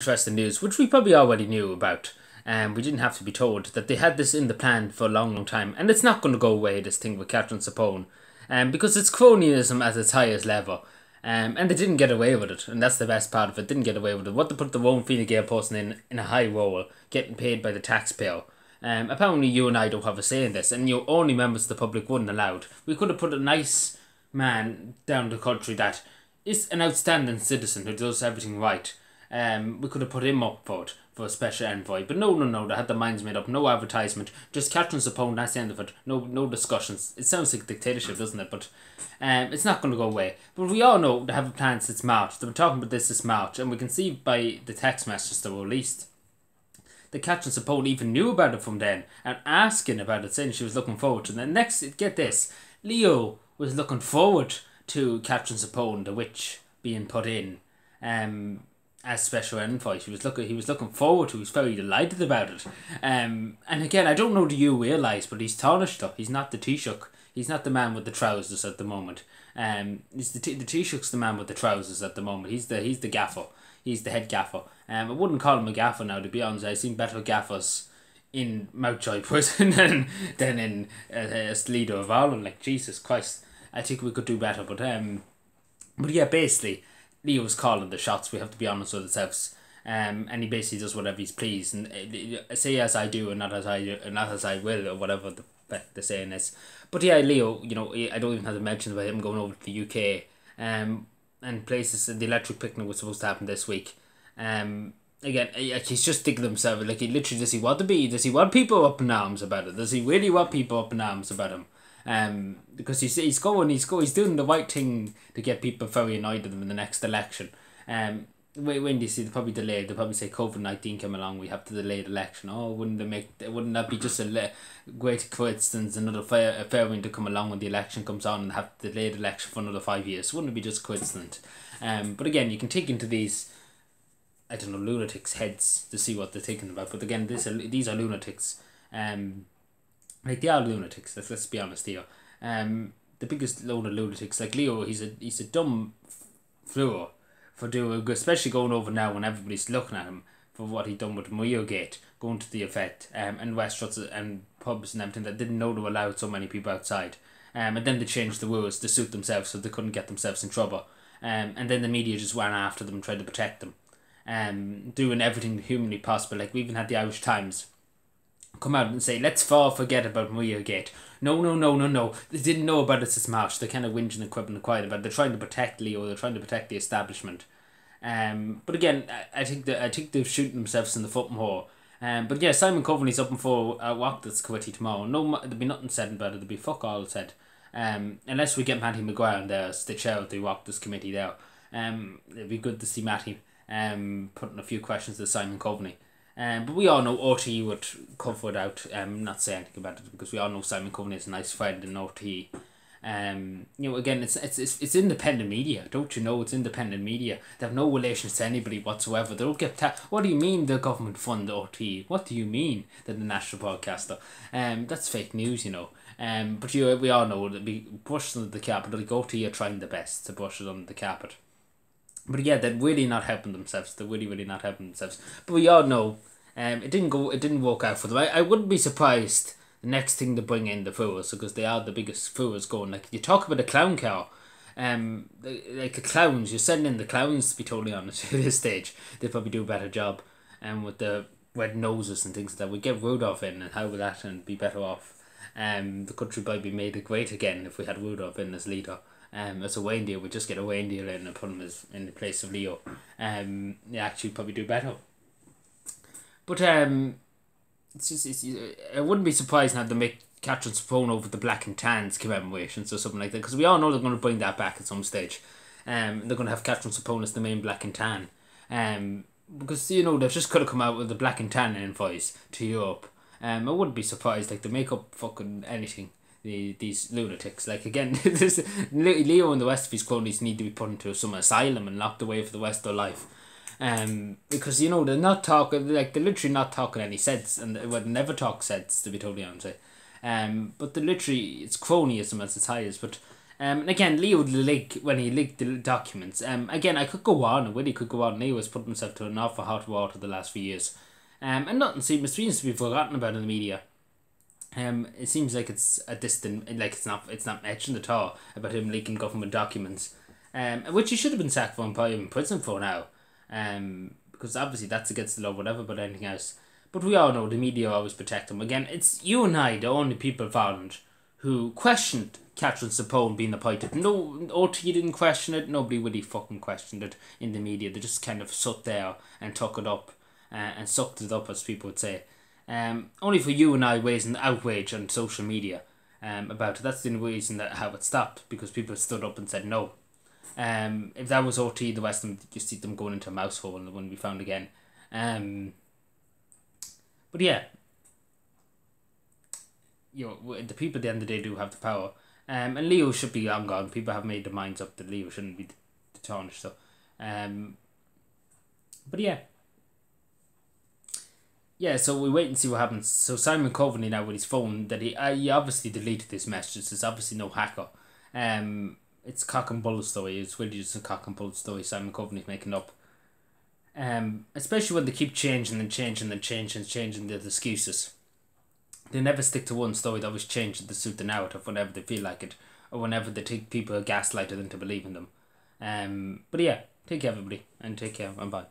Interesting news, which we probably already knew about. We didn't have to be told that they had this in the plan for a long, long time, and it's not going to go away. This thing with Catherine Sapone, because it's cronyism at its highest level, and they didn't get away with it, and that's the best part of it. Didn't get away with it. What they put the Rowan Fine Gael person in a high role, getting paid by the taxpayer. Apparently, you and I don't have a say in this, and you only members of the public wouldn't allowed. We could have put a nice man down the country that is an outstanding citizen who does everything right. We could have put him up for a special envoy, but no, they had their minds made up. No advertisement, just Catherine Sapone. That's the end of it. No discussions. It sounds like dictatorship, doesn't it? But it's not going to go away. But we all know they have a plan since March. They've been talking about this March, and we can see by the text messages that were released that Catherine Sapone even knew about it from then and asking about it, saying she was looking forward to it. And next, get this, Leo was looking forward to Catherine Sapone, the witch, being put in as special envoy. He was looking forward to it. He was very delighted about it. And again, I don't know do you realise, but he's tarnished up. He's not the Taoiseach. He's not the man with the trousers at the moment. He's the Taoiseach's the man with the trousers at the moment. He's the gaffer. He's the head gaffer. I wouldn't call him a gaffer now, to be honest. I've seen better gaffers in Mountjoy prison than in as leader of Ireland. Like, Jesus Christ, I think we could do better. But yeah, basically, Leo's calling the shots. We have to be honest with ourselves. And he basically does whatever he's pleased, and say as I do and not as I will, or whatever the saying is. But yeah, Leo, I don't even have to mention about him going over to the UK. And places. The electric picnic was supposed to happen this week. Again, he's just thinking to himself, like, he literally, does he want people up in arms about it? Does he really want people up in arms about him? Because he's doing the right thing to get people very annoyed at him in the next election. When do you see, they'll probably say COVID-19 came along, we have to delay the election. Oh, wouldn't that be just a great coincidence, another fair to come along when the election comes on and have to delay the election for another 5 years? Wouldn't it be just coincidence? But again, you can take into these, I don't know, lunatics' heads to see what they're thinking about. But again, these are lunatics. Like, they are lunatics, let's be honest here. The biggest load of lunatics, like Leo, he's a dumb fool for doing, especially going over now when everybody's looking at him for what he done with Mayo Gate, going to the effect, and restaurants and pubs and everything that didn't know they allowed so many people outside. And then they changed the rules to suit themselves so they couldn't get themselves in trouble. And then the media just ran after them and tried to protect them. Doing everything humanly possible. Like, we even had the Irish Times come out and say, let's forget about Mayo Gate. No. They didn't know about it since March. They're kind of whinging and quibbling and quiet about it. They're trying to protect Leo. They're trying to protect the establishment. But again, I think they're shooting themselves in the foot more. But yeah, Simon Coveney's up for a Oireachtas committee tomorrow. No, there'll be nothing said about it. There'll be fuck all said. Unless we get Matty Maguire in there as the chair of the Oireachtas committee there. It'd be good to see Matty putting a few questions to Simon Coveney. But we all know RTE would cover it out, not say anything about it, because we all know Simon Coveney is a nice friend in RTE. Again, it's independent media. Don't you know it's independent media? They have no relations to anybody whatsoever. They don't get What do you mean the government fund RTE? What do you mean they're the national broadcaster? That's fake news, But we all know it'll be brushed under the carpet. Like, RTE are trying their best to brush it under the carpet. But yeah, they're really not helping themselves. They're really not helping themselves. But we all know it didn't work out for them. I wouldn't be surprised the next thing to bring in the fools, because they are the biggest fools going. Like, you talk about a clown car, like the clowns, you're sending in the clowns, to be totally honest, at this stage. They probably do a better job with the red noses and things like that. We get Rudolph in, and how would that and be better off? The country might be made great again if we had Rudolph in as leader. As a reindeer, we just get a reindeer in and put him in the place of Leo. Actually probably do better. But I wouldn't be surprised now to make Catherine Sapone over the Black and Tans commemorations or something like that, because we all know they're going to bring that back at some stage. They're going to have Catherine Sapone as the main Black and Tan. Because, they've just got to come out with the Black and Tan invoice to Europe. I wouldn't be surprised, like, to make up fucking anything. These lunatics, like, again, Leo and the rest of his cronies need to be put into some asylum and locked away for the rest of their life. Because they're not talking, like, they're literally not talking any sense, and they would never talk sense, to be totally honest. But they're literally, it's cronyism at its highest. But And again, Leo when he leaked the documents. Again, I could go on, I really could go on. Leo has put himself to an awful hot water the last few years. And nothing seems to be forgotten about in the media. It seems like it's a distant, like it's not mentioned at all about him leaking government documents. Which he should have been sacked for and put in prison for now. Because obviously that's against the law, whatever, but anything else. But we all know the media always protect him. Again, it's you and I, the only people found who questioned Catherine Sapone being appointed. No, OT didn't question it. Nobody really fucking questioned it in the media. They just kind of sat there and took it up and sucked it up, as people would say. Only for you and I raising outrage on social media about it. That's the only reason that how it stopped, because people stood up and said no. If that was OT, the rest of them, you see them going into a mouse hole and they wouldn't be found again. But yeah, the people at the end of the day do have the power. And Leo should be long gone. People have made their minds up that Leo shouldn't be tarnished. So, but yeah. Yeah, so we wait and see what happens. So Simon Coveney now with his phone, that he obviously deleted this message. There's obviously no hacker. It's cock and bull story. It's really just a cock and bull story Simon Coveney's making up. Especially when they keep changing the excuses. They never stick to one story. They always change it to suit the narrative whenever they feel like it, or whenever they take people are gaslighted into believing them. But yeah, take care everybody, and take care, and bye.